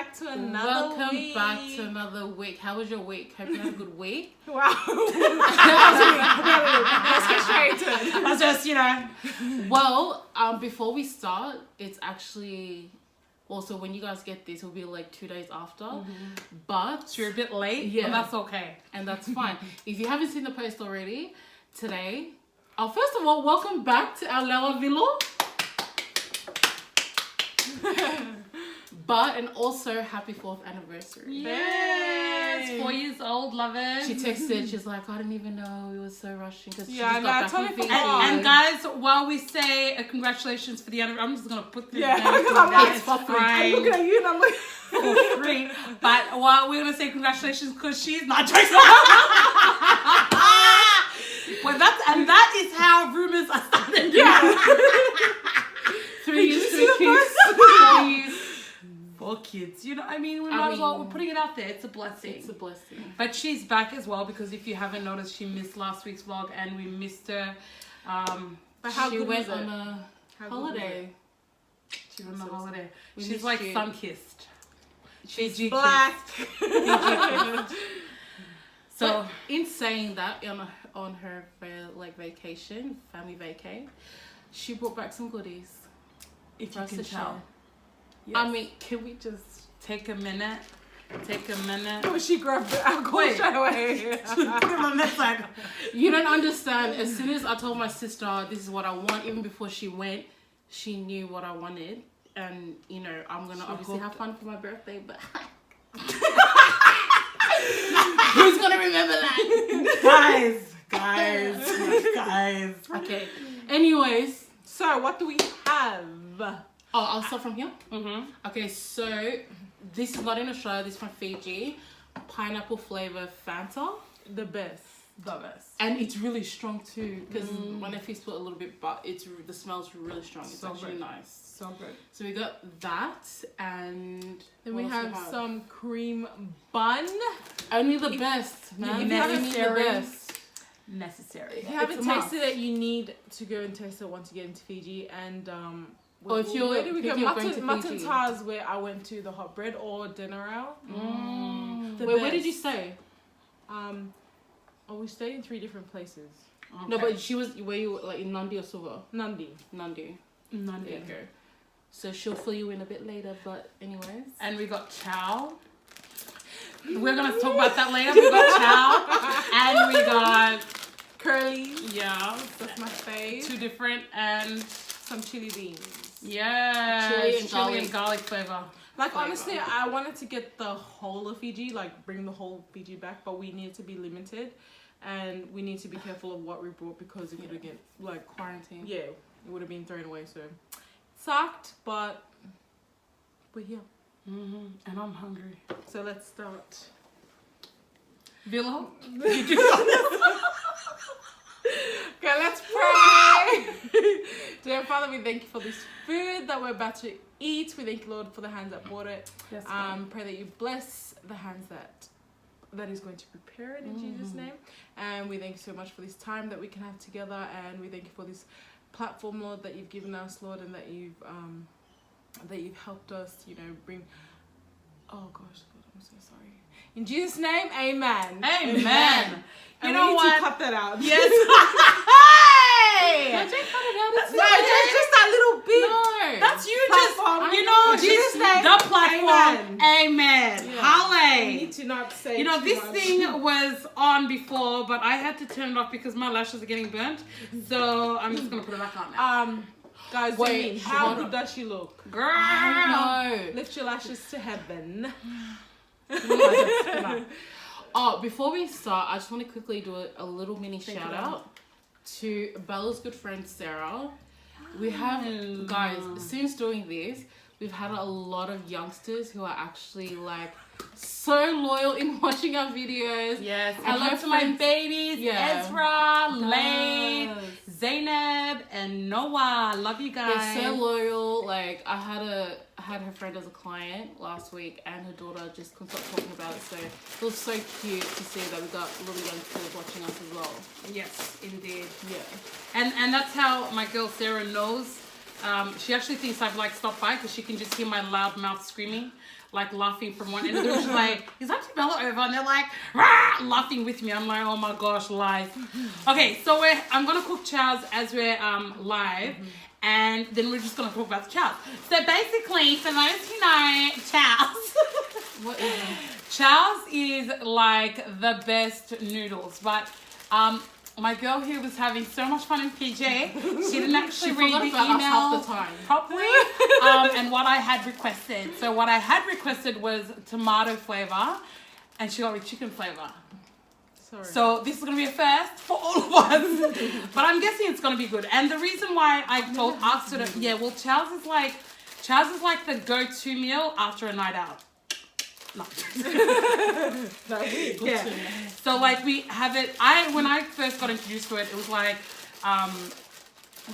back to another week. Welcome back to another week. How was your week? Hope you had a good week. Wow. Let's get straight into it. I was just, Well, before we start, it's actually also when you guys get this, it'll be like 2 days after. But so you're a bit late, yeah, and that's okay. And that's fine. If you haven't seen the post already, today, first of all, welcome back to our Lewa Villa. And also happy 4th anniversary. Yes, 4 years old, love it. She texted, she's like, I didn't even know we were so rushing because she Yeah, just got back from Fiji. And guys, while we say congratulations for the anniversary, I'm just gonna put this down because I'm like, for free. I'm looking at you and I'm like, for free. But while we're gonna say congratulations because she's not joking. Well, that is how rumors are starting. Yeah. 3 years, 3 kids. 4 years. 4 kids. We might as well, we're putting it out there. It's a blessing. It's a blessing. But she's back as well because if you haven't noticed, she missed last week's vlog and we missed her. but how she good went was on it? a holiday. She went on a holiday. We She's missed like you. sun-kissed. She's black. So in saying that, on her vacation, family vacay, she brought back some goodies. If for you us can to tell. share. Yes. Can we just Take a minute. Oh, she grabbed the alcohol Wait. straight away. Put it on that side. You don't understand. As soon as I told my sister this is what I want, even before she went, she knew what I wanted. And I'm gonna obviously have fun for my birthday, but who's gonna remember that? Guys. Okay. Anyways, So, what do we have? I'll start from here. Mm-hmm. Okay, so this is not in Australia. This is from Fiji. Pineapple flavor Fanta. The best. The best. And it's really strong too, because when I first put a little bit, but the smell's really strong. It's So actually good. nice. So good. So we got that, and Then what we else have some cream bun. only the best, man. if you Only haven't the best. Necessary. If you haven't It's a must. tasted it, you need to go and taste it once you get into Fiji. And Or if you're where did we go? thinking of going to Mutton Fiji. Tars, where I went to the hot bread or dinner out. The Wait, where did you best. stay? We stayed in 3 different places. No, but she was where you like in Nandi or Suva? Nandi. Nandi. None There you go. So she'll fill you in a bit later, but anyways. And we got chow. We're gonna talk about that later. We got chow, and we got Curly. that's My fave. 2 different and Some chili beans. chili Chili and garlic flavor. Like, Flavor. honestly, I wanted to get the whole of Fiji, like bring the whole Fiji back, but we need to be limited and we need to be careful of what we brought because it could have get like Quarantine. it would have been thrown away. So sucked, but we're here. And I'm hungry. So let's start. Villa? Okay, let's pray. Dear Father, we thank you for this food that we're about to eat. We thank you, Lord, for the hands that brought it. Yes, Pray that you bless the hands that is going to prepare it in Jesus' name. And we thank you so much for this time that we can have together. And we thank you for this platform, Lord, that you've given us, Lord, and that you've helped us, bring. Oh gosh, Lord, I'm so sorry. In Jesus' name, amen. Amen. And You know we need what? to cut that out. Yes. I just cut it out. It's No, just that little bit. No. That's you Platform. just, you know, In Jesus' just name, the platform. Amen. Yeah. Halle. We need to not say You know, too this much. thing was on before, but I had to turn it off because my lashes are getting burnt. So I'm just going to put it back on now. Guys, Wait, wait, how hold good on. does she look? Girl. No. Lift your lashes to heaven. Before we start, I just want to quickly do a little mini shout out to Bella's good friend Sarah. We have, guys, since doing this, we've had a lot of youngsters who are actually like so loyal in watching our videos. Yes. And Hello her to my friends- babies, Yeah. Ezra, Lane, Yes. Zainab, and Noah. Love you guys. They're so loyal. Like I had her friend as a client last week, and her daughter just couldn't stop talking about it. So it was so cute to see that we got little young kids watching us as well. Yes, indeed. Yeah. And that's how my girl Sarah knows. She actually thinks I've stopped by because she can just hear my loud mouth screaming like laughing from one end of the room. She's like, is Auntie Bella over? And they're like, rah, laughing with me. I'm like, oh my gosh, live. Okay, so I'm gonna cook chows as we're live, and then we're just gonna talk about the chows. So basically, for those who know chows, What is it? chows is like the best noodles, but my girl here was having so much fun in Fiji. She didn't actually read the email half the time. properly. And what I had requested. So what I had requested was tomato flavor, and she got me chicken flavor. Sorry. So this is gonna be a first for all of us. But I'm guessing it's gonna be asked and the reason why I asked her to, chows is like the go-to meal after a night out. No. Yeah. So like we have it. When I first got introduced to it, it was like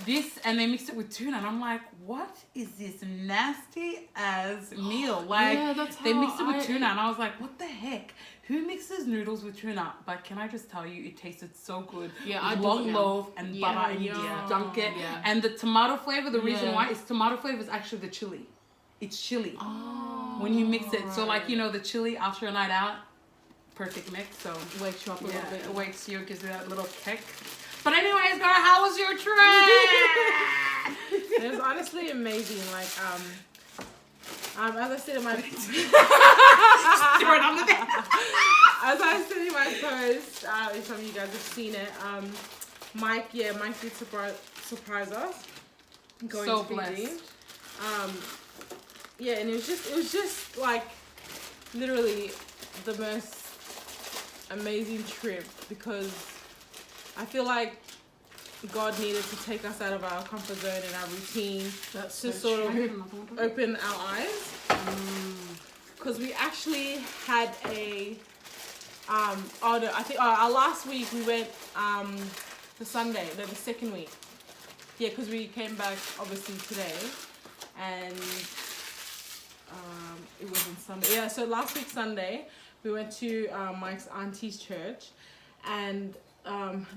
this, and they mixed it with tuna, and I'm like, what is this nasty as meal? Like they mixed it with tuna, and I was like, what the heck? Who mixes noodles with tuna? But can I just tell you, it tasted so good. Yeah, I long loaf and butter, and you just dunk it. Yeah. And the tomato flavor. The reason why is tomato flavor is actually the chili. It's chili. When you mix it. Right. So like, the chili after a night out, perfect mix. So wakes you up a little bit. It wakes you, gives you that little kick. But anyways, girl, how was your trip? It was honestly amazing. Like, as I said in my as I said in my post, if some of you guys have seen it, Mike did surprise us going so to Fiji. blessed. And it was just like literally the most amazing trip, because I feel like God needed to take us out of our comfort zone and our routine to sort of open our eyes. Because we actually had I think our last week we went the Sunday, the second week. Yeah, because we came back obviously today, and it was on Sunday. Yeah, so last week Sunday we went to Mike's auntie's church, and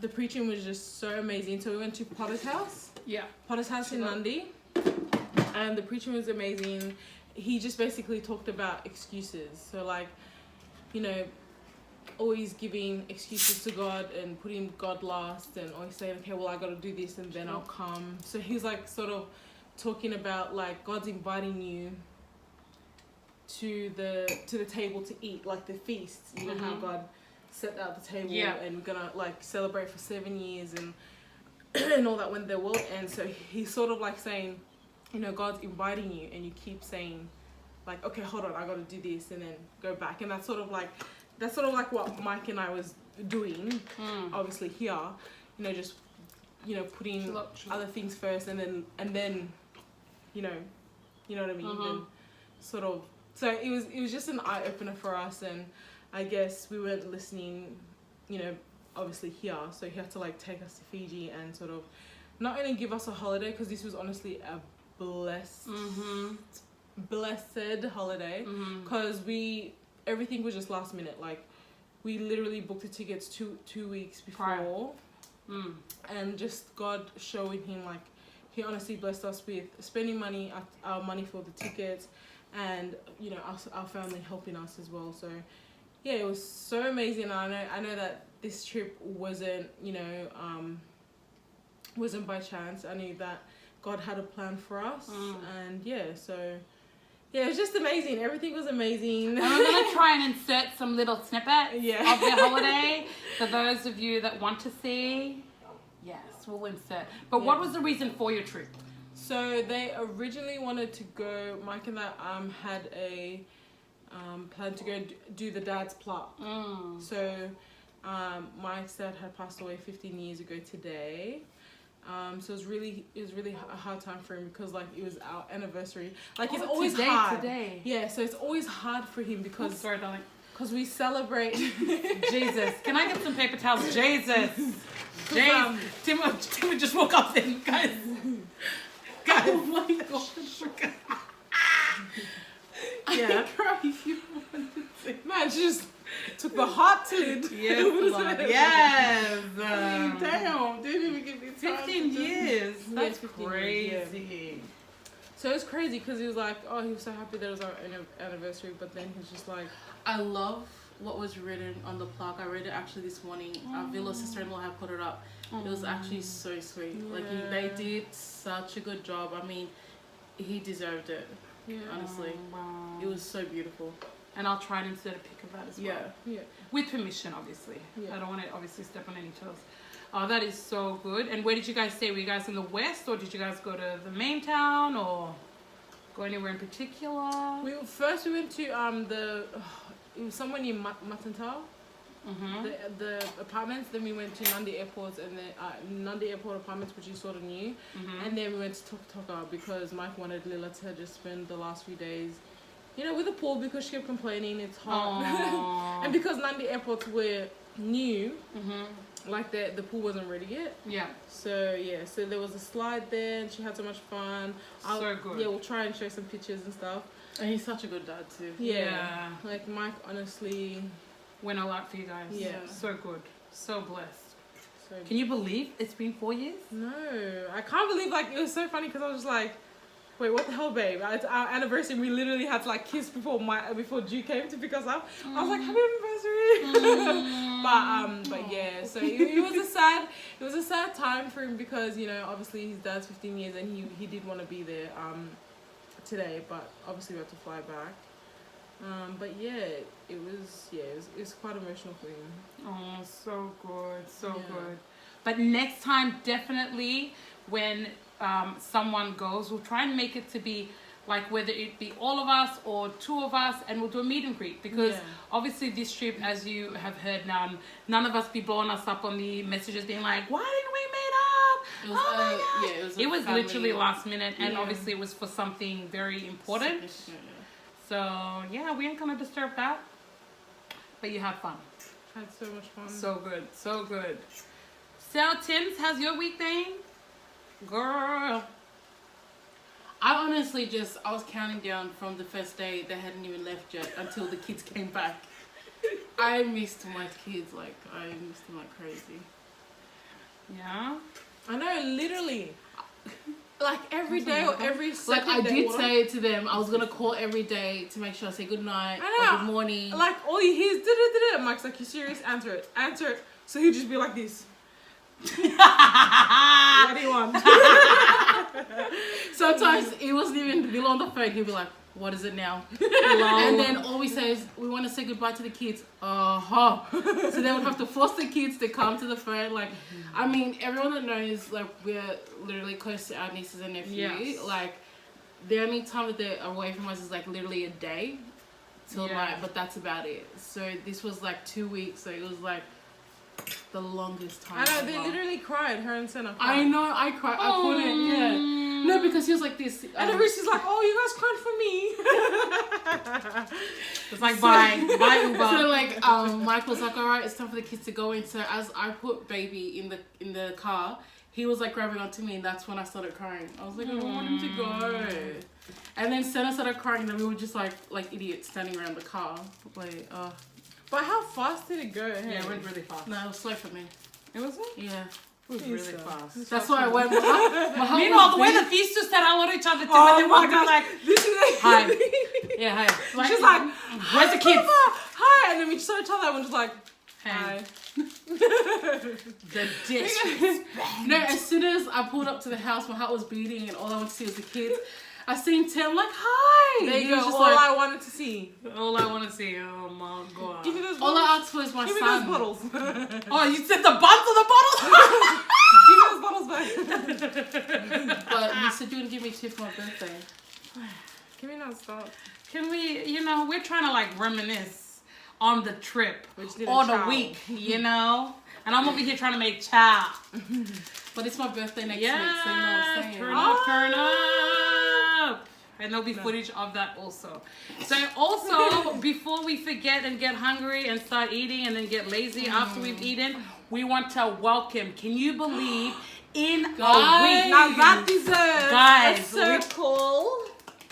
the preaching was just so amazing. So we went to Potter's House. Yeah. Potter's House in Nandi, and the preaching was amazing. He just basically talked about excuses. So like, always giving excuses to God and putting God last, and always saying, okay, well, I got to do this and then I'll come. So he's like sort of talking about like God's inviting you to the table to eat, like the feast. You know how God set out the table, and we're gonna like celebrate for 7 years and and all that when the world ends. So he's sort of like saying, God's inviting you, and you keep saying like, okay, hold on, I got to do this, and then go back. And that's sort of like what Mike and I was doing, obviously here, just putting other things first, and then you know what I mean, and sort of. So it was just an eye opener for us, and I guess we weren't listening, obviously here. So he had to like take us to Fiji and sort of not only give us a holiday, because this was honestly a blessed holiday, because everything was just last minute. Like we literally booked the tickets two weeks before, and just God showing him like he honestly blessed us with spending our money for the tickets, and our family helping us as well. So yeah, it was so amazing. I know that this trip wasn't wasn't by chance. I knew that God had a plan for us, and so it was just amazing. Everything was amazing. And I'm gonna try and insert some little snippets of the holiday for those of you that want to see. Yes, we'll insert. But what was the reason for your trip? So they originally wanted to go. Mike and that had a plan to go do the dad's plot. So Mike's dad had passed away 15 years ago today. So it was really a hard time for him, because like it was our anniversary. Like it's always hard. Today. Yeah, so it's always hard for him because sorry, darling. Because we celebrate. Jesus, can I get some paper towels? Jesus. Tim would just woke up then, guys. Oh my gosh. Yeah. Man, she just took the hot lid. Yes. Damn, didn't even give me time. 15 years. That's 15 crazy. Years, yeah. So it was crazy because he was like, oh, he was so happy that it was our anniversary, but then he's just like, I love what was written on the plaque. I read it actually this morning. Villa's sister-in-law had put it up. It was actually so sweet. Yeah. Like they did such a good job. I mean, he deserved it. yeah, Honestly, Wow. it was so beautiful. And I'll try and insert a pic of that as well. yeah. With permission, obviously. Yeah. I don't want to obviously step on any toes. Oh, that is so good. And where did you guys stay? Were you guys in the west, or did you guys go to the main town, or go anywhere in particular? We went to it was somewhere near Matantau, the apartments. Then we went to Nandi Airports and then Nandi Airport apartments, which is sort of new. And then we went to Toka because Mike wanted Lila to just spend the last few days, you know, with the pool because she kept complaining it's hot. And because Nandi Airports were new, like the pool wasn't ready yet. Yeah. So yeah, so there was a slide there and she had so much fun. So good. Yeah, we'll try and show some pictures and stuff. And he's such a good dad too. Yeah. Like Mike honestly Went all out for you guys. Yeah. So good. So blessed. so Can you believe it's been 4 years? No, I can't believe, like, it was so funny because I was just like, wait, what the hell, babe? It's our anniversary and we literally had to like kiss before Drew came to pick us up. I was like, happy anniversary. But yeah, so it was a sad time for him because, you know, obviously his dad's 15 years and he did want to be there today, but obviously we had to fly back. But yeah, it was quite emotional for him. Oh, so good. So Yeah. good. But next time, definitely, when someone goes, we'll try and make it to be like whether it be all of us or two of us, and we'll do a meet and greet because obviously this trip, as you have heard now, none of us be blowing us up on the messages being like, why didn't we meet up? It was, it was family- literally last minute, and Yeah. obviously it was for something very important. So yeah, we ain't gonna disturb that, but you had fun. Had so much fun. So good, so good. So Tim's, how's your week been? Girl. I honestly I was counting down from the first day. They hadn't even left yet until the kids came back. I missed my kids, like I missed them like crazy. Yeah. I know, literally. Like every day or every second Like I day, did what? say to them, I was gonna call every day to make sure I say good night I or know. good morning. Like all you hear is da-da-da-da. Mike's like, you serious? Answer it. So he'd just be like this. What do you want? Sometimes it wasn't even Bill on the phone. He'd be like, "What is it now?" And then all we say is, "We want to say goodbye to the kids." So they would have to force the kids to come to the phone. Like, I mean, everyone that knows, like, we're literally close to our nieces and nephews. Yes. Like, the only time that they're away from us is like literally a day till night, but that's about it. So this was like 2 weeks. So it was like the longest time. I know, they ever. literally cried. Her and Senna cried. I know, I cried. I couldn't. Yeah. No, because he was like this. And then she's like, oh, you guys cried for me. It's like, bye Uber. So like, Mike was like, all right, it's time for the kids to go in. So as I put baby in the car, he was like grabbing onto me, and that's when I started crying. I was like, I don't want him to go. And then Senna started crying, and we were just like idiots standing around the car. Like, But how fast did it go? Hey? Yeah, it went really fast. no, it was slow for me. It was it? Yeah. It was really fast. That's why I went. My heart Meanwhile, was the way beating. the feast just said hello to each other too, Oh and then my one gosh. like, This is hi. Yeah, hi. She's like, where's the kids? hi. And then we just saw each other and we're just like, Hey. hi. The disrespect. No, as soon as I pulled up to the house, my heart was beating, and all I wanted to see was the kids. I seen Tim like, hi. There He you was go. just All like, I wanted to see. All I want to see, oh my god. Give me those all bottles. I asked for is my Give me son. those bottles. Oh, you said the buns of the bottle? Give me those bottles back. But you said you would give me two for my birthday. Can we not stop? Can we, we're trying to like reminisce on the trip Which did or a the chow. week, And I'm over here trying to make chow. But it's my birthday next week, so you know what I'm saying. Turn up. And there'll be footage of that also. So also, before we forget and get hungry and start eating and then get lazy after we've eaten, we want to welcome, can you believe, in a week. Now that deserves Guys, a circle.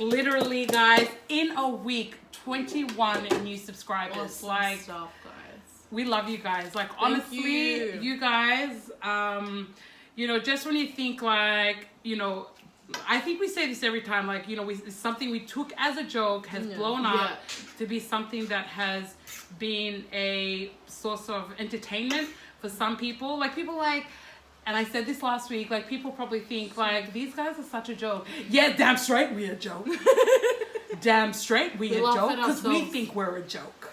Literally, guys, in a week, 21 new subscribers. Awesome Like, stuff, guys. we love you guys. Like, honestly, you guys, just when you think like, I think we say this every time, like, you know, it's something we took as a joke has blown up to be something that has been a source of entertainment for some people. Like, people like, and I said this last week, like, people probably think, like, these guys are such a joke. Yeah, damn straight we're a joke. Damn straight we're a joke, because we think we're a joke.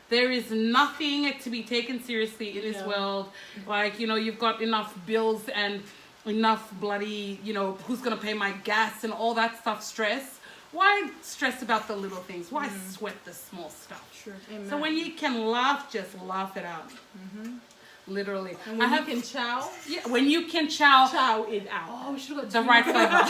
There is nothing to be taken seriously in this world. Like, you know, you've got enough bills and enough bloody, you know, who's going to pay my gas and all that stuff, stress. Why stress about the little things? Why sweat the small stuff? Sure. Amen. So when you can laugh, just laugh it out. Literally. And when you can chow. Yeah, when you can chow it out. Oh, we should have got the right flavor.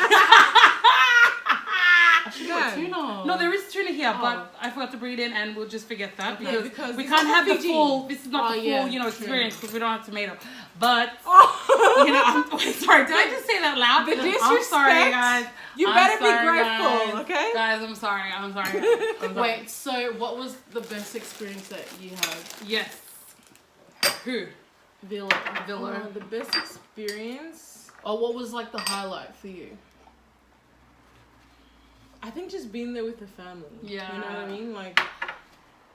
I should have got tuna. No, there is tuna here, but I forgot to bring it in, and we'll just forget that because we this can't is have the Fiji. full. This is not the full, you know, experience because we don't have tomato. But you know, I'm sorry. Did I just say that loud? The disrespect. I'm sorry, guys. You I'm better sorry, be grateful, guys. okay? Guys, I'm sorry. I'm sorry. I'm sorry. Wait, so what was the best experience that you had? Yes. Who? Villa. The best experience. Or what was like the highlight for you? I think just being there with the family. Yeah. You know what I mean? Like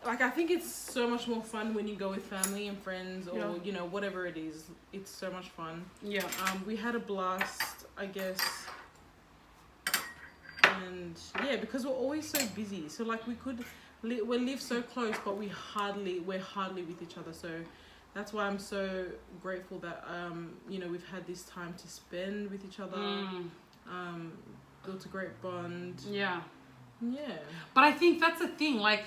I think it's so much more fun when you go with family and friends or, you know, whatever it is. It's so much fun. Yeah. We had a blast, I guess. And yeah, because we're always so busy. So like we live so close, but we're hardly with each other. So that's why I'm so grateful that, you know, we've had this time to spend with each other. Built a great bond. Yeah. Yeah. But I think that's the thing. Like,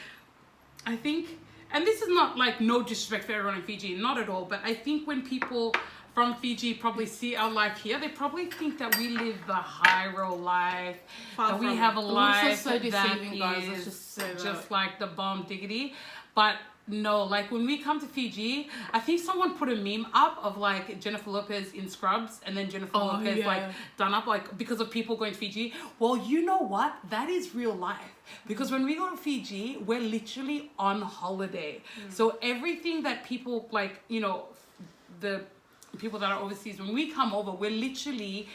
I think, and this is not like no disrespect for everyone in Fiji, not at all. But I think when people from Fiji probably see our life here, they probably think that we live the high roll life, that we have a life so that deceiving, guys. Let's is just say that. just like the bomb diggity. But no, like when we come to Fiji, I think someone put a meme up of like Jennifer Lopez in Scrubs and then Jennifer Lopez like done up like because of people going to Fiji. Well, you know what? That is real life. Because when we go to Fiji, we're literally on holiday. So everything that people like, you know, the people that are overseas, when we come over, we're literally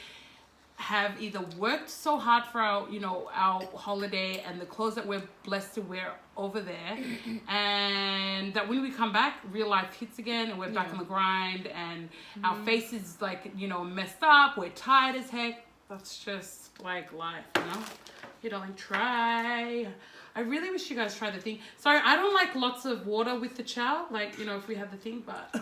have either worked so hard for our, you know, our holiday and the clothes that we're blessed to wear over there, and that when we come back, real life hits again and we're back on the grind and our faces like, you know, messed up, we're tired as heck. That's just like life, you know? You know, like try. I really wish you guys tried the thing. Sorry, I don't like lots of water with the chow, like, you know, if we had the thing, but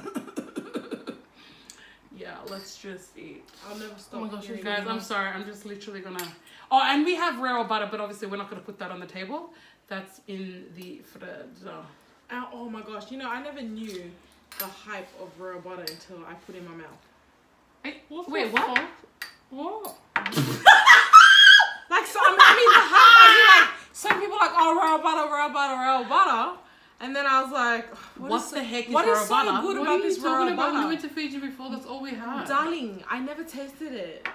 yeah, let's just eat. I'll never stop. Oh my gosh, you guys, I'm sorry. I'm just literally gonna... Oh, and we have rare butter, but obviously we're not gonna put that on the table. That's in the fridge. Oh my gosh, you know, I never knew the hype of raw butter until I put it in my mouth. Wait, what? What? Like, so I mean, the hype, I mean, like, some people are like, oh, raw butter. And then I was like, what the heck is what raw is so butter? good What about are you this raw talking about? butter? We went to Fiji before. That's all we had. Darling, I never tasted it.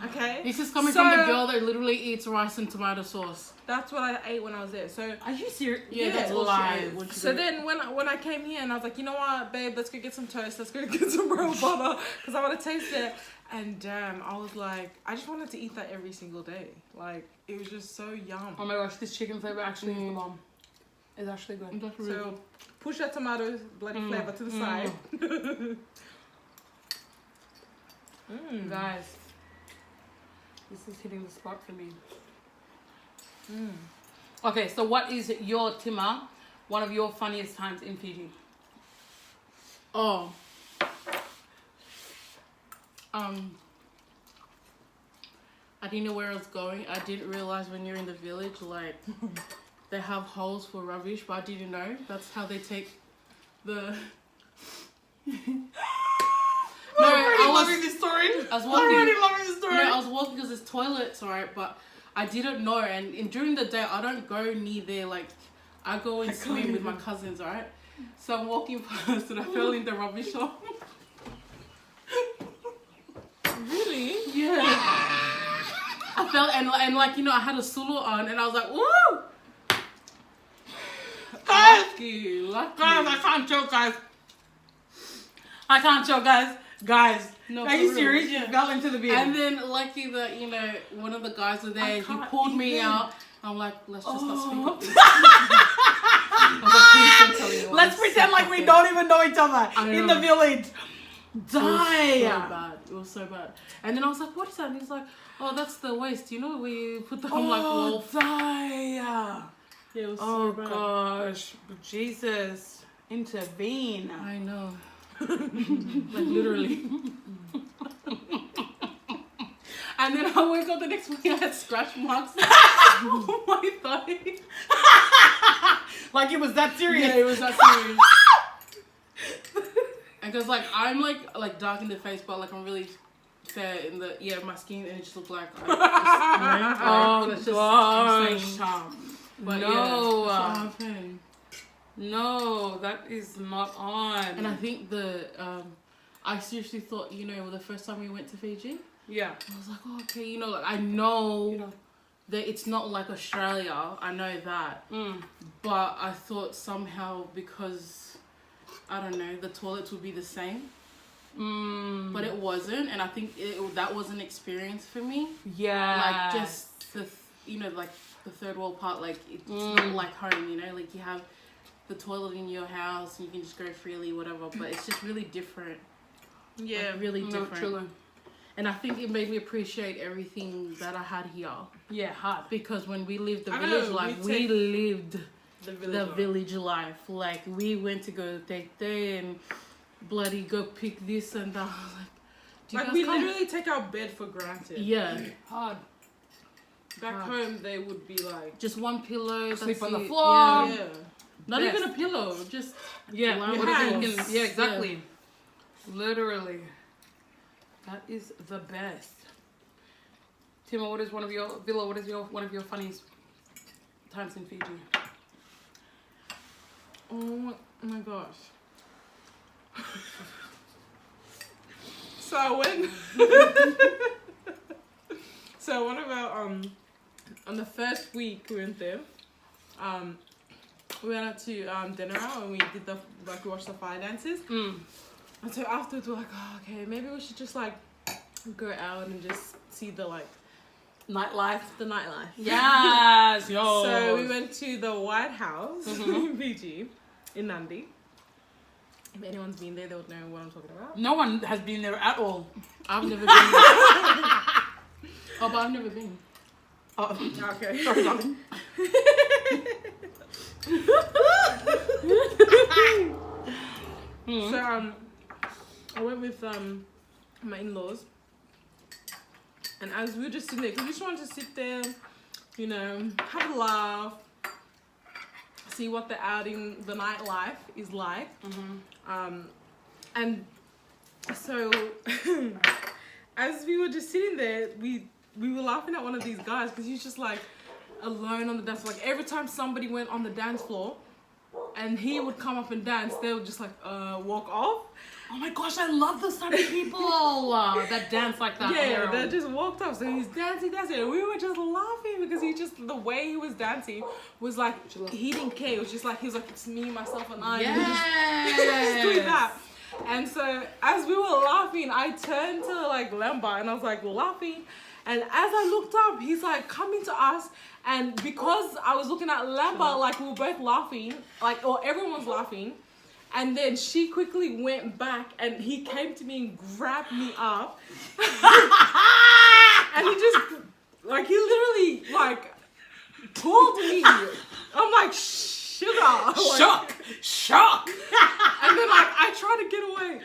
Okay? This is coming from the girl that literally eats rice and tomato sauce. That's what I ate when I was there. So Are you serious? Yeah, that's all she ate. When she so then when I came here and I was like, you know what, babe, let's go get some toast. Let's go get some raw butter because I want to taste it. And damn, I was like, I just wanted to eat that every single day. Like, it was just so yum. Oh my gosh, this chicken flavor actually is the bomb. It's actually good. That's really So push that tomato bloody flavor to the side. Guys, this is hitting the spot for me. Okay, so what is your, Tima, one of your funniest times in Fiji? Oh. I didn't know where I was going. I didn't realize when you're in the village, like, they have holes for rubbish, but I didn't know. That's how they take the... I'm loving this story. I was walking. I'm already loving this story. No, I was walking because there's toilets, right? But I didn't know, and during the day, I don't go near there. Like, I go and swim with my cousins, right? So I'm walking past and I fell in the rubbish hole. Really? Yeah. I fell and like, you know, I had a sulu on and I was like, woo! Guys, Lucky. guys, I can't joke, guys. I can't joke, guys. Guys, No, are for you real. serious? Yeah. You fell into the bin. And then lucky that, you know, one of the guys were there, he can't pulled me even. out. I'm like, let's just not speak Oh. of this. I was like, please don't tell anyone. Let's pretend like we don't even know each other I in know. the village. It was so Die. bad. It was so bad. And then I was like, what is that? And he's like, oh, that's the waste. You know where you put the... I'm like, well, die. Yeah, it was Oh so bad. gosh, Jesus, intervene. I know. Like, literally. And then I woke up the next morning, I had scratch marks on my thigh. Like it was that serious. Yeah, it was that serious. And because, like, I'm, like dark in the face, but, like, I'm really fair in the, my skin, and it just looked like, Oh that's just gosh. insane charm. But, No. yeah, that's what happened. No, that is not on. And I think I seriously thought, you know, the first time we went to Fiji, yeah. I was like, oh, okay, you know, like, I know that it's not like Australia, I know that. But I thought somehow because, I don't know, the toilets would be the same. But it wasn't, and I think that was an experience for me. Yeah. Like, just the, you know, like, the third world part, like, it's not like home, you know? Like, you have the toilet in your house, and you can just go freely, whatever, but it's just really different. Yeah, Like, really different. Truly. And I think it made me appreciate everything that I had here. Yeah, hard. Because when we lived the I village know, life, we we take lived the village life. Like, we went to go take day and bloody go pick this and that. I was like, do you Like, guys we come? literally take our bed for granted. Yeah. Hard. Back home, they would be like, Just one pillow. Sleep that's on the it. floor. Yeah. yeah. Not Yes. even a pillow. Just Yeah, Line whatever you hands. can. Yeah, exactly. Literally. That is the best. Timo, what is one of your one of your funniest times in Fiji? Oh my gosh. So I went. So one of our on the first week we went there, we went out to dinner out and we did we watched the fire dances. And so afterwards we're like, oh, okay, maybe we should just like go out and just see the Nightlife. nightlife. Yes, yo. So we went to the White House in Fiji, in Nandi. If anyone's been there, they would know what I'm talking about. No one has been there at all. I've never been. Oh, but I've never been. Oh, Okay. sorry, darling. So I went with my in-laws, and as we were just sitting there, because we just wanted to sit there, you know, have a laugh, see what the outing, the nightlife is like. And so as we were just sitting there, we were laughing at one of these guys because he's just like alone on the dance floor. Like every time somebody went on the dance floor and he would come up and dance, they would just like walk off. Oh my gosh, I love those type of people that dance like that. Yeah, they just walked off. So he's dancing, and we were just laughing because the way he was dancing was like, he didn't care. It was just like, he was like, it's me, myself, and I. And just doing that. And so as we were laughing, I turned to like Lemba and I was like laughing. And as I looked up, he's like coming to us. And because I was looking at Lemba, like we were both laughing, like, or everyone's laughing. And then she quickly went back and he came to me and grabbed me up. And he just, like, he literally, like, pulled me. I'm like, sugar. Like, Shock. and then, like, I try to get away.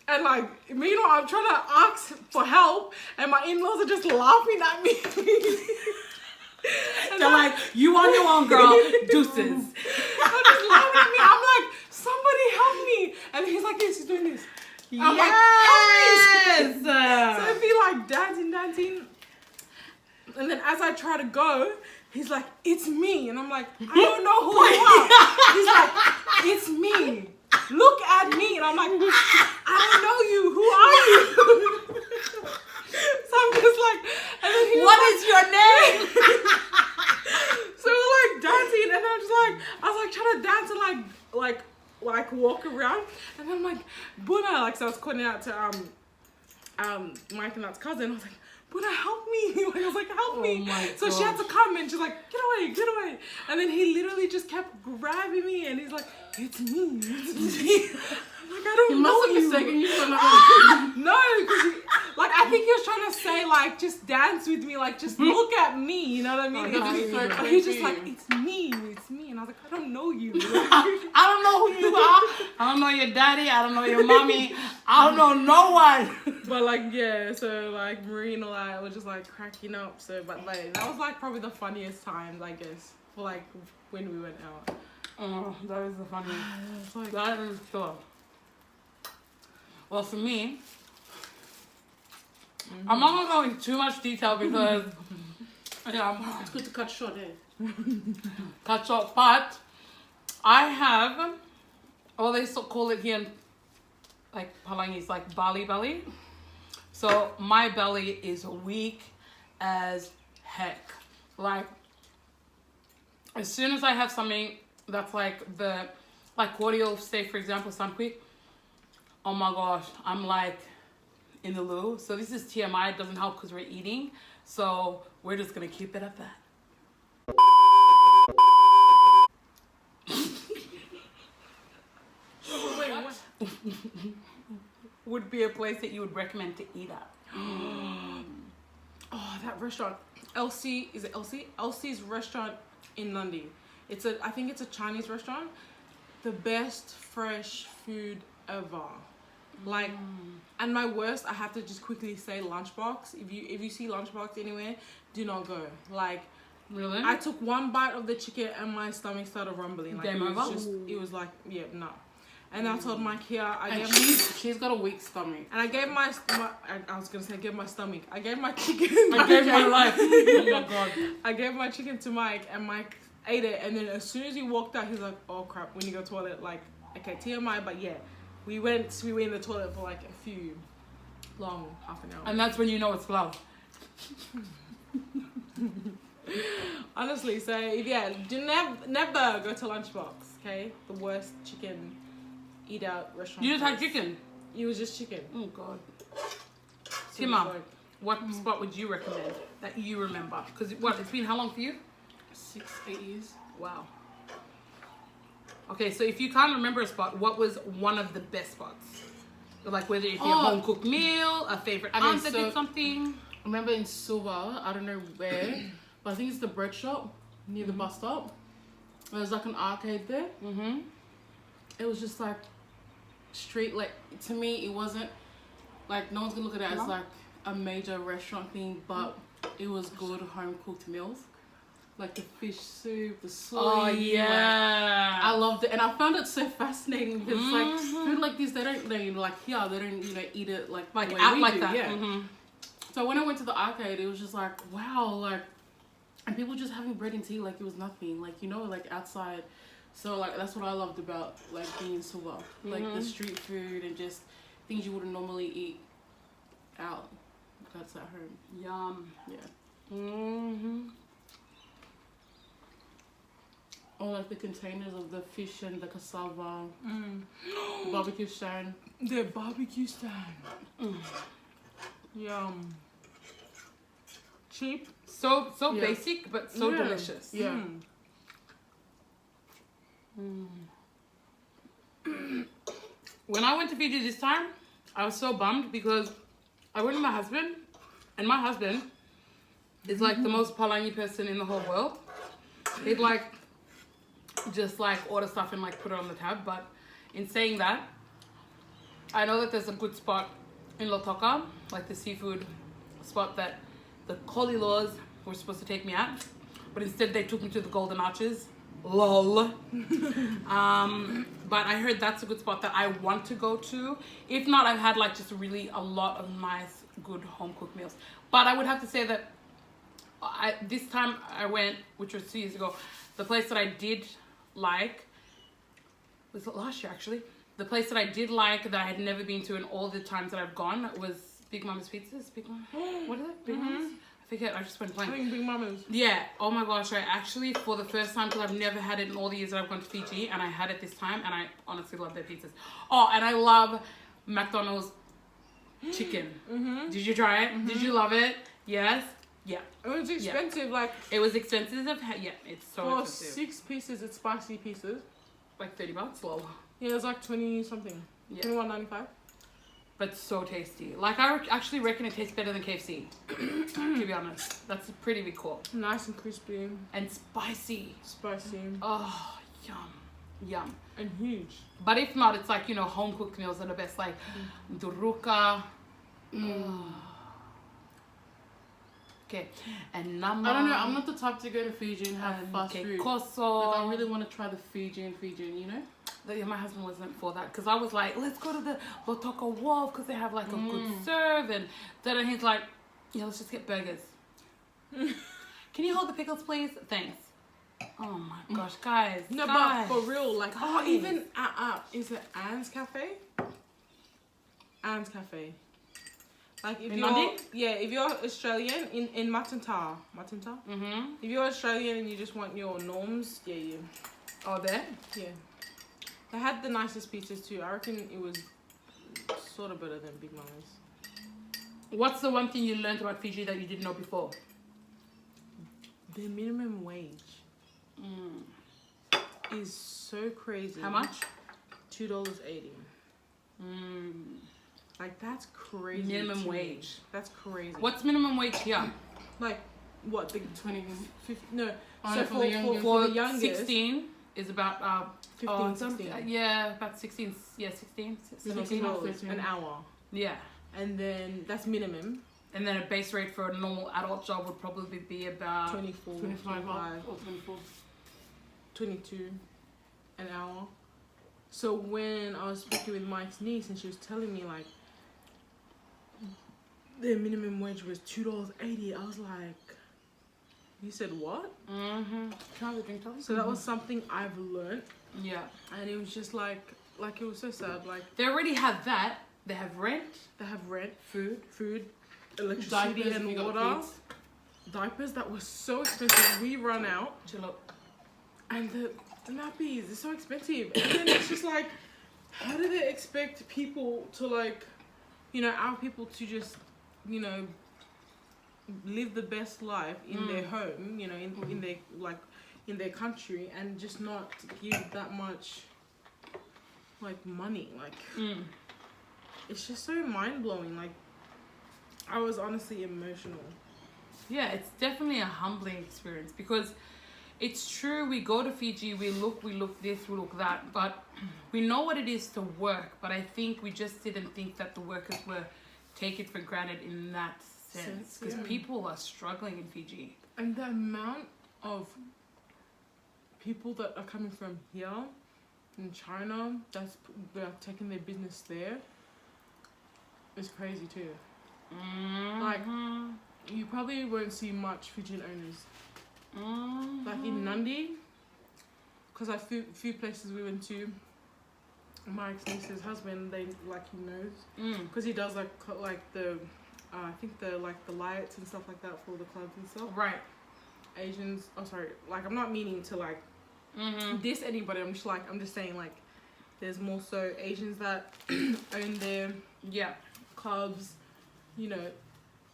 And, like, meanwhile, I'm trying to ask for help. And my in-laws are just laughing at me. They're like, you on your own, girl. Deuces. I'm just laughing at me. I'm like, somebody help me. And he's like, yes, he's doing this. I'm like, help me. So I feel like dancing. And then as I try to go, he's like, it's me. And I'm like, I don't know who you are. He's like, it's me. Look at me. And I'm like, I don't know you. Who are you? So I'm just like, and then he was What like, is your name? so we're like dancing, and I'm just like, I was like trying to dance and like walk around, and I'm like, Buna, Buna, like, so I was calling out to Mike and that's cousin. I was like, Buna, help me. Like, I was like, help me. So she had to come and she's like, get away. And then he literally just kept grabbing me and he's like, it's me. I'm like, I don't know you. No, because like, I think he was trying to say, like, just dance with me, like, just look at me, you know what I mean? But he's just like, it's me. And I was like, I don't know you. I don't know who you are. I don't know your daddy. I don't know your mommy. I don't know no one. But like, yeah, so like Marie and all that was just like cracking up. So, but like, that was like probably the funniest times, I guess, for like when we went out. Oh, that is the funniest. Like, That is sure. Well, for me, I'm not gonna go into too much detail because It's good to cut short, eh? cut short. But I have, they call it here in like Palangi, it's like Bali belly. So my belly is weak as heck. Like as soon as I have something that's like cordial, say for example Sunquick, oh my gosh, I'm like in the loo. So this is TMI, it doesn't help because we're eating. So we're just gonna keep it at that. Would be a place that you would recommend to eat at? oh, that restaurant, Elsie, is it Elsie? Elsie's restaurant in Nundy. I think it's a Chinese restaurant. The best fresh food ever. Like, and my worst, I have to just quickly say Lunchbox. If you see Lunchbox anywhere, do not go. Like, really? I took one bite of the chicken and my stomach started rumbling. Like, it was like, yeah, no. And I told Mike here, she's got a weak stomach. And I gave my stomach. I gave my chicken. I gave my life. Oh my god. I gave my chicken to Mike and Mike ate it. And then as soon as he walked out, he's like, oh crap, when you go to the toilet, like, okay, TMI, but yeah. We went in the toilet for like a few long, half an hour. And that's when you know it's love. Honestly, so do never go to Lunchbox, okay? The worst chicken eat out restaurant. You just had chicken? It was just chicken. Oh god. So Kima, like, what spot would you recommend that you remember? Because it's been how long for you? 6-8 years. Wow. Okay, so if you can't remember a spot, what was one of the best spots? Like whether it's your home cooked meal, a favorite aunt that did something. Remember in Suva, I don't know where, but I think it's the bread shop near the bus stop. There's like an arcade there. It was just like street, like to me it wasn't like, no one's gonna look at it as like a major restaurant thing, but it was good home cooked meals. Like the fish soup, the soy. Oh yeah, I loved it, and I found it so fascinating because like food like this, they don't eat it like out like that. Yeah. So when I went to the arcade, it was just like, wow, like, and people just having bread and tea like it was nothing, like, you know, like outside. So like that's what I loved about like being in Suva, like the street food and just things you wouldn't normally eat out. That's at home. Yum. Yeah. Or like the containers of the fish and the cassava, the barbecue stand. The barbecue stand. Yum. Cheap. So basic, but so delicious. Yeah. When I went to Fiji this time, I was so bummed because I went with my husband, and my husband is like the most Palangi person in the whole world. He'd like just like order stuff and like put it on the tab. But in saying that, I know that there's a good spot in Lotoka, like the seafood spot that the Kolilos were supposed to take me at, but instead they took me to the Golden Arches. Lol. But I heard that's a good spot that I want to go to. If not, I've had like just really a lot of nice, good home cooked meals. But I would have to say that this time I went, which was 2 years ago, the place that I did like, was it last year actually? The place that I did like that I had never been to in all the times that I've gone was Big Mama's Pizzas. Big Mama? What is it? Big Mama's? I forget, I just went blank. I think Big Mama's. Yeah, oh my gosh, I actually, for the first time, because I've never had it in all the years that I've gone to Fiji, and I had it this time, and I honestly love their pizzas. Oh, and I love McDonald's chicken. Did you try it? Did you love it? Yes. Yeah. It was expensive, like It was expensive. Yeah, it's so for expensive. 6 pieces, it's spicy pieces. Like $30. Lol. Yeah, it was like 20 something. Yeah. 21.95. But so tasty. Like I actually reckon it tastes better than KFC. To be honest, that's a pretty big call. Nice and crispy. And spicy. Spicy. Oh, yum, yum. And huge. But if not, it's like, you know, home cooked meals are the best. Like Drua. Okay, and nama. I don't know. I'm not the type to go to Fiji and have fast food. Koso. Like, I really want to try the Fijian, you know. My husband wasn't for that because I was like, let's go to the Lotoko Wharf because they have like a good serve, and then he's like, yeah, let's just get burgers. Can you hold the pickles, please? Thanks. Oh my gosh, guys. No, guys. but for real, like, Guys. even is it Anne's Cafe? Anne's Cafe. Like if In you're London? if you're Australian in Matanta. If you're Australian and you just want your norms, yeah. Oh, there? Yeah. They had the nicest pizzas too. I reckon it was sort of better than Big Mama's. What's the one thing you learned about Fiji that you didn't know before? The minimum wage is so crazy. How much? $2.80. Like that's crazy. Minimum to me. wage. That's crazy. What's minimum wage here? Like what? The 20. 50, no. Oh, So no, For the youngest, 16 is about 15, 16. Yeah, about 16. Yeah, 16. $16 an hour. Yeah. And then that's minimum. And then a base rate for a normal adult job would probably be about 24, 25 25, or 24. 22 an hour. So when I was speaking with Mike's niece and she was telling me like their minimum wage was $2.80, I was like, you said what? Can I have a drink, Tally? So that was something I've learned, Yeah. and it was just like it was so sad. Like They already have that. They have rent, they have rent, food, electricity, Diapers if and you got water. kids. Diapers that were so expensive. We run out, chill up. and the nappies are so expensive. And then it's just like, how do they expect people to like, you know, our people to just, you know, live the best life in their home, you know, in their like in their country, and just not give that much like money, like it's just so mind-blowing. Like I was honestly emotional. Yeah, it's definitely a humbling experience because it's true, we go to Fiji, we look this, we look that, but we know what it is to work, but I think we just didn't think that the workers were taken for granted in that sense because people are struggling in Fiji. And the amount of people that are coming from here in China they're taking their business there is crazy too. Like you probably won't see much Fijian owners. Like in Nandi, because a few places we went to, Mike's niece's husband, they like he knows because he does like the I think the lights and stuff like that for the clubs and stuff. Right. Asians, oh sorry, like I'm not meaning to like diss anybody. I'm just saying like there's more so Asians that own their clubs, you know,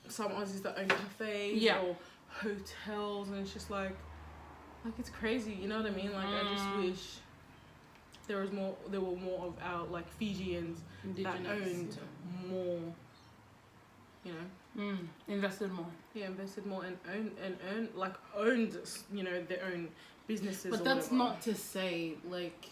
some Aussies that own cafes or hotels, and it's just like it's crazy, you know what I mean? Like I just wish there were more of our like Fijians Indigenous, that owned more, you know, invested more. Yeah, invested more and owned, you know, their own businesses. But or that's whatever. not to say like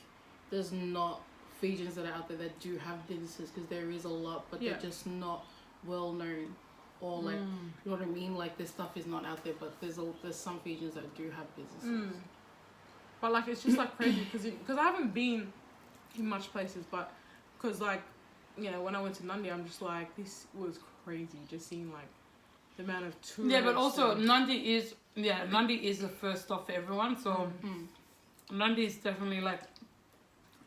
there's not Fijians that are out there that do have businesses, because there is a lot, but they're just not well known, or like you know what I mean. Like this stuff is not out there, but there's some Fijians that do have businesses. But like it's just like crazy because I haven't been in much places, but because like, you know, when I went to Nandi, I'm just like, this was crazy just seeing like the amount of tourists. Yeah, but also Nandi is the first stop for everyone. So Nandi is definitely like,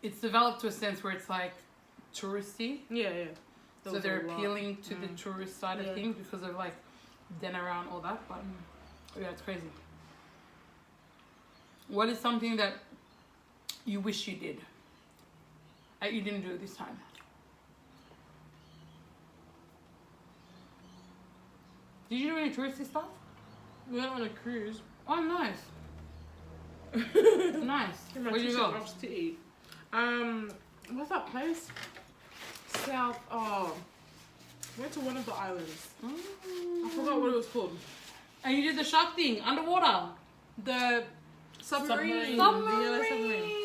it's developed to a sense where it's like touristy. Yeah. So they're appealing to the tourist side of things because of like den around all that. But yeah, it's crazy. What is something that you wish you did that you didn't do this time? Did you do any touristy stuff? We went on a cruise. Oh, nice. Nice. Where'd you go? To eat. What's that place? South. Oh, went to one of the islands. I forgot what it was called. And you did the shark thing underwater. The submarine. Submarine. The yellow submarine.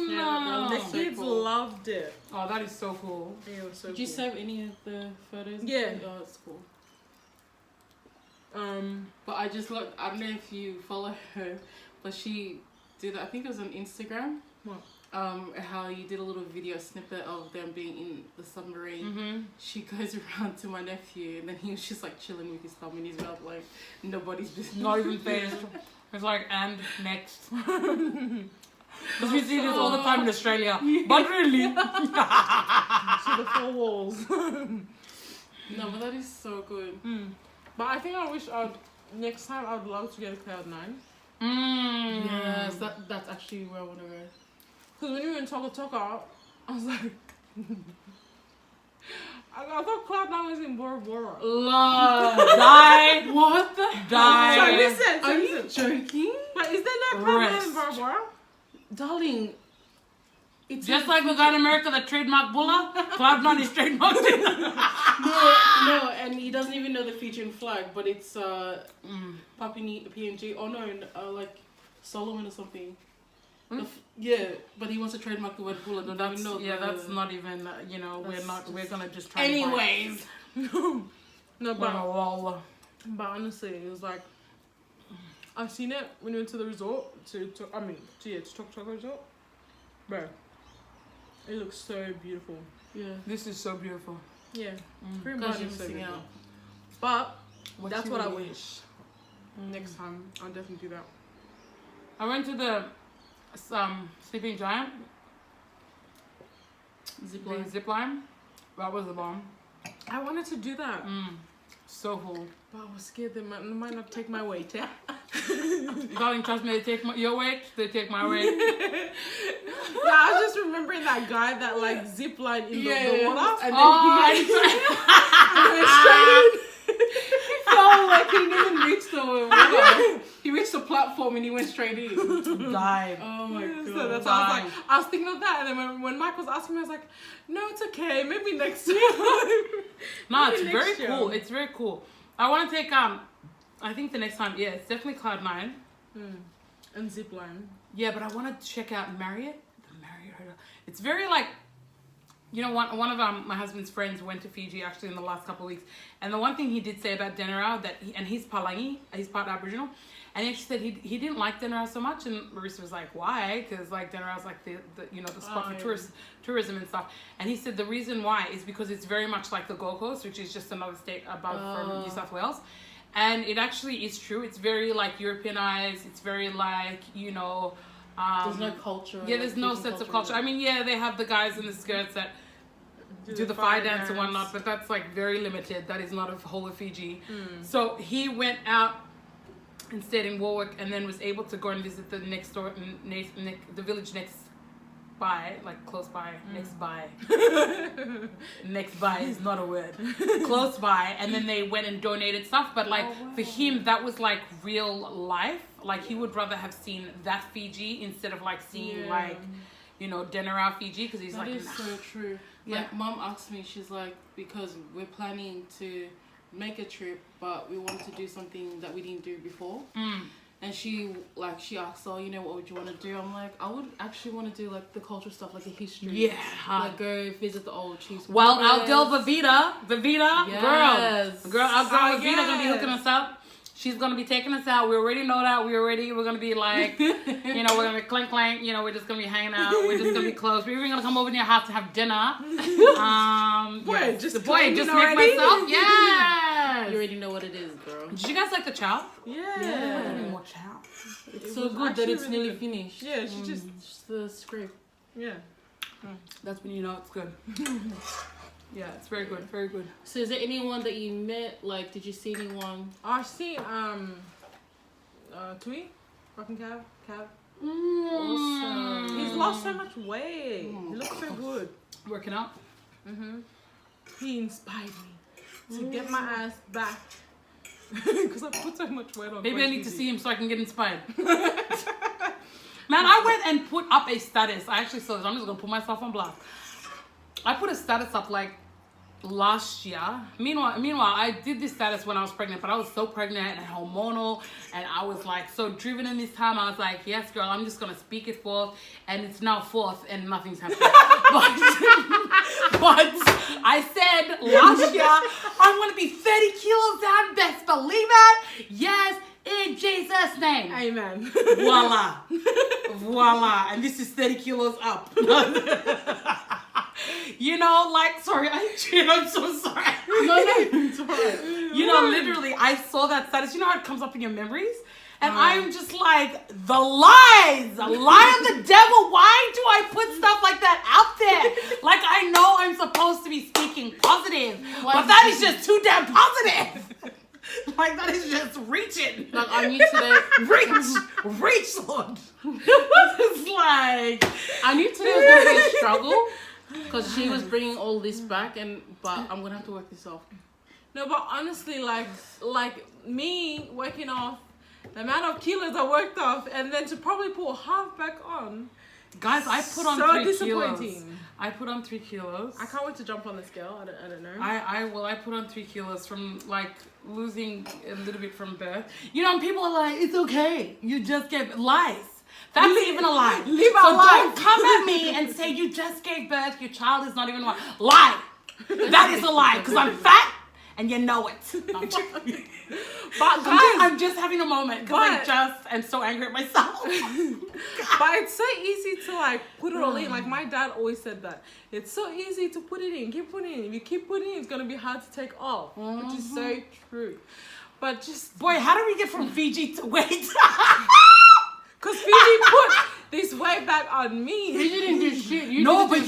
Yeah, No. the kids loved it. Oh, that is so cool. Yeah, it was so Did you cool. save any of the photos? Yeah. Oh, it's cool. Um, But I just looked. I don't know if you follow her, but she did. I think it was on Instagram. What? How you did a little video snippet of them being in the submarine. Mm-hmm. She goes around to my nephew, and then he was just like chilling with his thumb in his mouth, like nobody's business. Not even phased. It's like, and next. Because we see this all the time in Australia. But really. to the four walls. No, but that is so good. But I think I wish next time I'd love to get a Cloud9. Yes, that's actually where I want to go. Because when you were in Toka, I was like, I thought Cloud9 was in Bora Bora. Love. Die. What the Die. So listen, Are you joking? But is there no Cloud9 Rest. in Bora Bora? Darling, it's Just like we got in America the trademark Bulla, Cloud9 is trademarked. no, and he doesn't even know the Fijian flag, but it's Papini PNG. Oh no, like Solomon or something. Yeah, but he wants to trademark the word Bulla. Don't even know. That's not even, we're gonna just try Anyways. No, but Wow. honestly, it was like, I've seen it when we went to the resort, to Tok Resort. Bro, it looks so beautiful. Yeah. This is so beautiful. Yeah, pretty Guys, much you're so missing beautiful. out. But What that's you what I really- wish. Next time, I'll definitely do that. I went to the Sleeping Giant, Zipline. zip line. That was the bomb. I wanted to do that, So cool. but I was scared they might not take my weight. Eh? Darling, trust me, they take your weight, they take my weight. Yeah, I was just remembering that guy that like zip line in the water, and then Oh, he went straight in. Oh, like he didn't reach the water. He reached the platform and he went straight in. dive. Oh my god. So that's why I was like, I was thinking of that, and then when Mike was asking me, I was like, no, it's okay, maybe next time. No, it's Maybe very next year. cool. It's very cool. I want to take I think the next time, yeah, it's definitely Cloud9. And zip line. Yeah, but I want to check out Marriott. The Marriott Hotel. It's very like, one of my husband's friends went to Fiji actually in the last couple of weeks, and the one thing he did say about Denarau and he's Palangi, he's part Aboriginal, and he actually said he didn't like Denarau so much, and Marissa was like, why? Because like Denarau's like the spot for tourism and stuff, and he said the reason why is because it's very much like the Gold Coast, which is just another state above from New South Wales. And it actually is true. It's very like Europeanized. It's very like, there's no culture. yeah, there's no sense of culture. I mean, yeah, they have the guys in the skirts that do the fire dance and whatnot, but that's like very limited. That is not a whole of Fiji. So he went out and stayed in Warwick, and then was able to go and visit the next door, the village next by, like close by, next by. Next by is not a word. Close by, and then they went and donated stuff. But like for him, that was like real life. Like he would rather have seen that Fiji instead of like seeing like, Denarau Fiji, because he's That like, is so true. Yeah. Like mum asked me, she's like, because we're planning to make a trip, but we want to do something that we didn't do before. And she asked, oh, what would you want to do? I'm like, I would actually want to do like the cultural stuff, like the history. Yeah. Like go visit the old chiefs. well, our girl Vavita, Yes. girl, our girl Oh, Vavita gonna be yes. hooking us up. She's gonna be taking us out. We already know that. We're gonna be like, we're gonna be clank. We're just gonna be hanging out. We're just gonna be close. We're even gonna come over to your house to have dinner. Boy, just make already? myself. Yes. You already know what it is, girl. Did you guys like the chow? Yeah. I need more chow. It's It so was good that actually it's really nearly good. finished. Yeah, she just Just the scrape. yeah. That's when you know it's good. Yeah, it's very good. Very good. So is there anyone that you met? Like, did you see anyone? I've seen Tui, fucking Cav. Awesome. He's lost so much weight. He looks so good. Working out. He inspired me to get my ass back Because I put so much weight on. Maybe I need to see him so I can get inspired. Man, I went and put up a status. I actually saw this. I'm just gonna put myself on blast. I put a status up like last year. Meanwhile, I did this status when I was pregnant, but I was so pregnant and hormonal, and I was like so driven in this time. I was like, yes, girl, I'm just gonna speak it forth, and it's now forth, and nothing's happening. but I said last year I'm gonna be 30 kilos down. Best believe it. Yes. In Jesus' name. Amen. Voila. Voila. And this is 30 kilos up. You know, like, sorry, I'm so sorry. No, it's alright. You know, literally, I saw that status. You know how it comes up in your memories? And I'm just like, the lies. The lie of the devil. Why do I put stuff like that out there? Like, I know I'm supposed to be speaking positive. But that is just too damn positive. Like, that is just reaching. Like, I knew today. Reach, Lord. It's like, I knew today was going to be a struggle because she was bringing all this back, but I'm going to have to work this off. No, but honestly, like me working off the amount of kilos I worked off, and then to probably put half back on. Guys, I put on so 3 disappointing. kilos. I put on 3 kilos. I can't wait to jump on the scale. I don't know. I put on 3 kilos from like losing a little bit from birth. You know, and people are like, it's okay. You just gave lies. That's even a lie. Live so our life. don't come at me and say you just gave birth. Your child is not even one. Lie. That is a lie because I'm fat and you know it. No, I'm joking. But guys, I'm just having a moment because I just am so angry at myself. But it's so easy to like put it all in. Like my dad always said that. It's so easy to put it in. Keep putting it in. If you keep putting it in, it's going to be hard to take off. Which is so true. But just... Boy, how do we get from Fiji to weight? Because Fiji put this weight back on me. Fiji didn't do shit. You know what?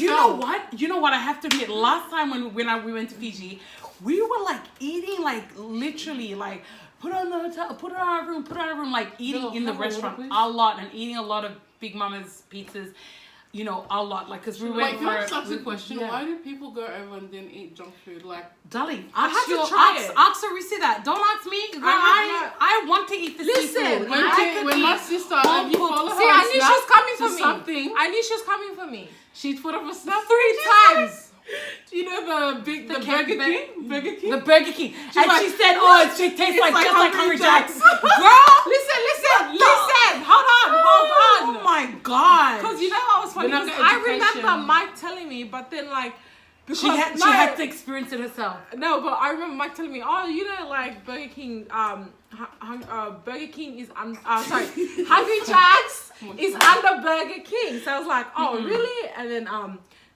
You know what? I have to admit, last time when we went to Fiji, we were like eating like literally like put on the hotel, put on our room, like eating in the restaurant a lot and eating a lot of Big Mama's pizzas, you know, a lot. Like, because we went can I just ask a question? Yeah. Why do people go over and then eat junk food? Like, darling, ask Arisi that. Don't ask me. I want to eat the seafood. When my sister, have you followed her? See, I knew she was coming for me. Something. I knew she was coming for me. She'd put up a snap 3 times. Do you know the Burger King? Burger King? The Burger King. And like, she said, oh, it tastes like just like Hungry Jack's. Girl, listen. Hold on. Oh my God. Because you know what was funny? I remember Mike telling me, but then like, she had to experience it herself. No, but I remember Mike telling me, oh, you know, like Burger King, Burger King is Hungry Jack's is under Burger King. So I was like, oh, really? And then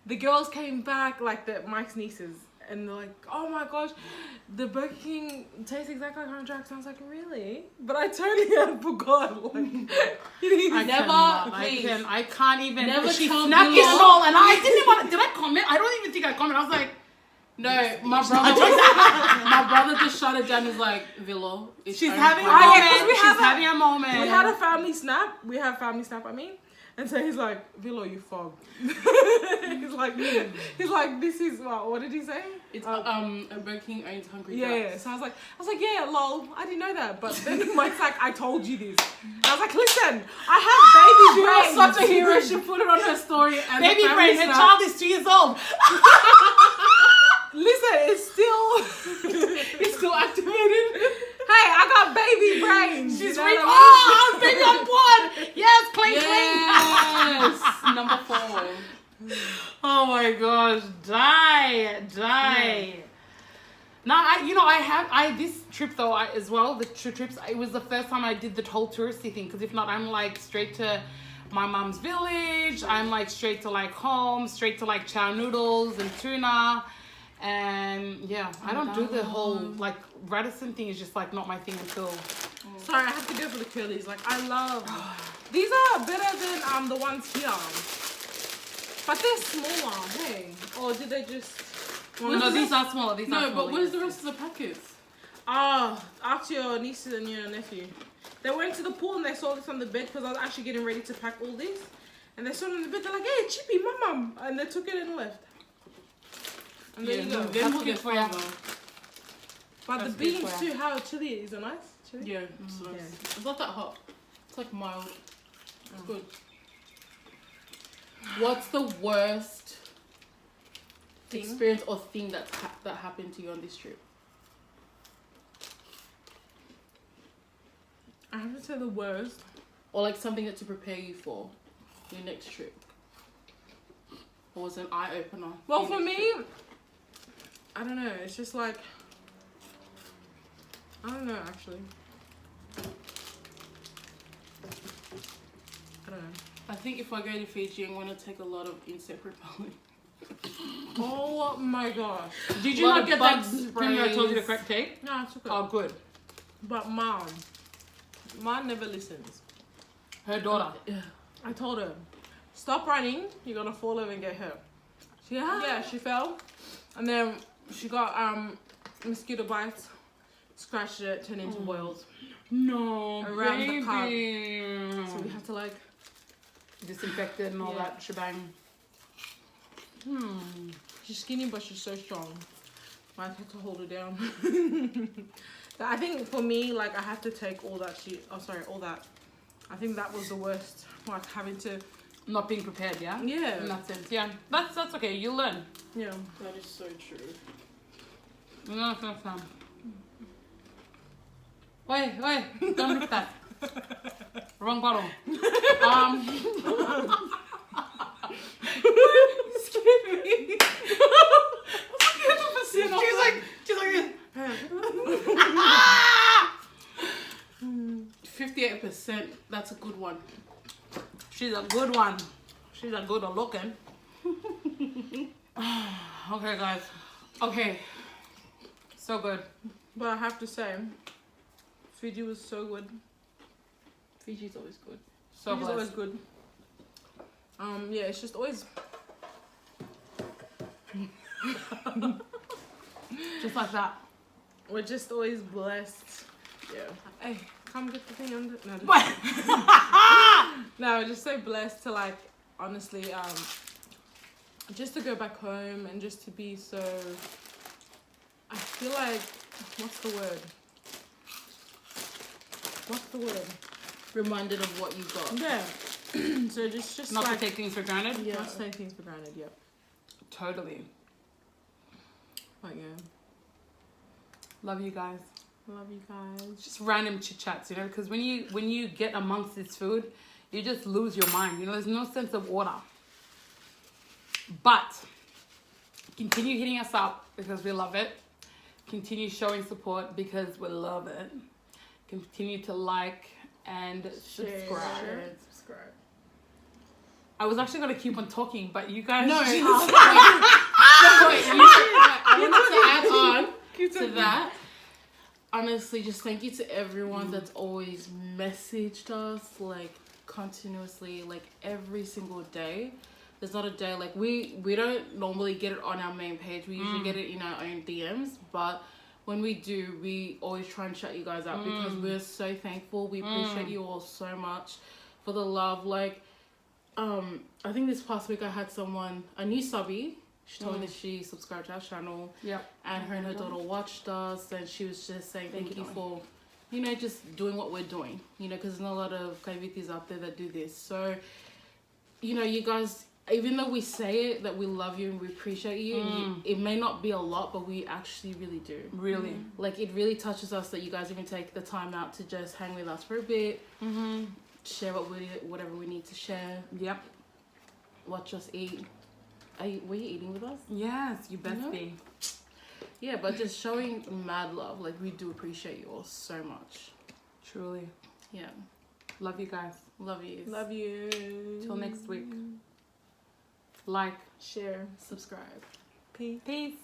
the girls came back, like Mike's nieces, and they're like, oh my gosh, the Burger King tastes exactly like Hungry Jack's. And I was like, really? But I totally had forgot. Like, I can't even. Never she told snapped me it small, and I didn't even. Did I comment? I don't even think I commented. I was like, no, my brother just shut it down. He's like, Villo, she's having a moment. She's having a moment. We had a family snap. And so he's like, Villo, you fog. he's like, this is what did he say? It's a Burger King owns Hungry Jack's. Yeah. So I was like, yeah, lol, I didn't know that. But then Mike's like, I told you this. And I was like, listen, I have baby brains. She was such a hero. She put it on her story. And baby brains. Her child is 2 years old. Listen, it's still activated. Hey, I got baby brains. She's baby on board. Yes, clean. Yes. Number 4. Oh my gosh, die. Yeah. Now this trip though as well. The trips. It was the first time I did the whole touristy thing. Because if not, I'm like straight to my mom's village. I'm like straight to like home, straight to like chow noodles and tuna. And yeah, I don't do the whole like Radisson thing is just like not my thing until. Sorry, I have to go for the curlies. Like I love these are better than the ones here, but they're smaller. Hey, or did they just? No, these are smaller. These are smaller. But where's the rest of the packets? Ask your nieces and your nephew. They went to the pool and they saw this on the bed because I was actually getting ready to pack all this, and they saw it on the bed. They're like, "Hey, Chippy, mum," and they took it and left. And there you go. Then we'll get forever. But That's the good beans for you. too, how chili is it nice? Chili? Yeah, it's nice. Yeah. It's not that hot. It's like mild. It's good. What's the worst Thing? experience or thing that happened to you on this trip? I have to say the worst. Or like something that to prepare you for your next trip? Or was it an eye opener? Well, for me, I don't know. It's just like, I don't know actually. I don't know. I think if I go to Fiji, I'm gonna take a lot of insect repellent. Oh my gosh. Did you Lot not of get that bug cream that I told you to sprays. correct take? No, it's okay. Oh, good. But mom never listens. Her daughter. I told her, stop running. You're gonna fall over and get hurt. Yeah, she fell, and then she got mosquito bites, scratched it, turned into boils. No, Around the baby. car. So we had to like Disinfected and all Yeah. that shebang. She's skinny, but she's so strong. I had to hold her down. I think for me, like I had to take all that all that. I think that was the worst. Like having to. Not being prepared, yeah? Yeah. In that sense, yeah. That's okay. You learn. Yeah. That is so true. No. Wait, don't lick that. Wrong bottle. She's like this. 58%. That's a good one. She's a good one. She's a good looking. Okay, guys. Okay. So good. But I have to say, Fiji was so good. Fiji's always good. So Fiji's always blessed. good. Yeah, it's just always. Just like that. We're just always blessed. Yeah. Hey, come get the thing under. No, no, we're just so blessed to like, honestly, just to go back home and just to be so. I feel like, what's the word? What's the word? Reminded of what you got. Yeah. So just Not like, to take things for granted. yeah, not to take things for granted. Yeah. Totally. Like yeah. Love you guys. Love you guys. Just random chit chats, you know, because when you get amongst this food, you just lose your mind. You know, there's no sense of order. But continue hitting us up because we love it. Continue showing support because we love it. Continue to like and subscribe. Share and subscribe. I was actually gonna keep on talking, but you guys. No, just- I wanted to add on to that. Honestly, just thank you to everyone that's always messaged us, like continuously, like every single day. There's not a day like we don't normally get it on our main page. We usually get it in our own DMs, but when we do, we always try and shout you guys out because we're so thankful. We appreciate you all so much for the love. Like, I think this past week I had a new subby. She told me that she subscribed to our channel. Yeah. And her and her daughter watched us, and she was just saying thank you for, you know, just doing what we're doing. You know, because there's not a lot of Kaivitis out there that do this. So, you know, you guys, even though we say it that we love you and we appreciate you, and it may not be a lot, but we actually really do. Really. Like, it really touches us that you guys even take the time out to just hang with us for a bit, share whatever we need to share, Yep. watch us eat. Were you eating with us? Yes, you best Yeah. be. Yeah, but just showing mad love. Like, we do appreciate you all so much. Truly. Yeah. Love you guys. Love you. Love you. Till next week. Like. Share. Subscribe. Peace. Peace.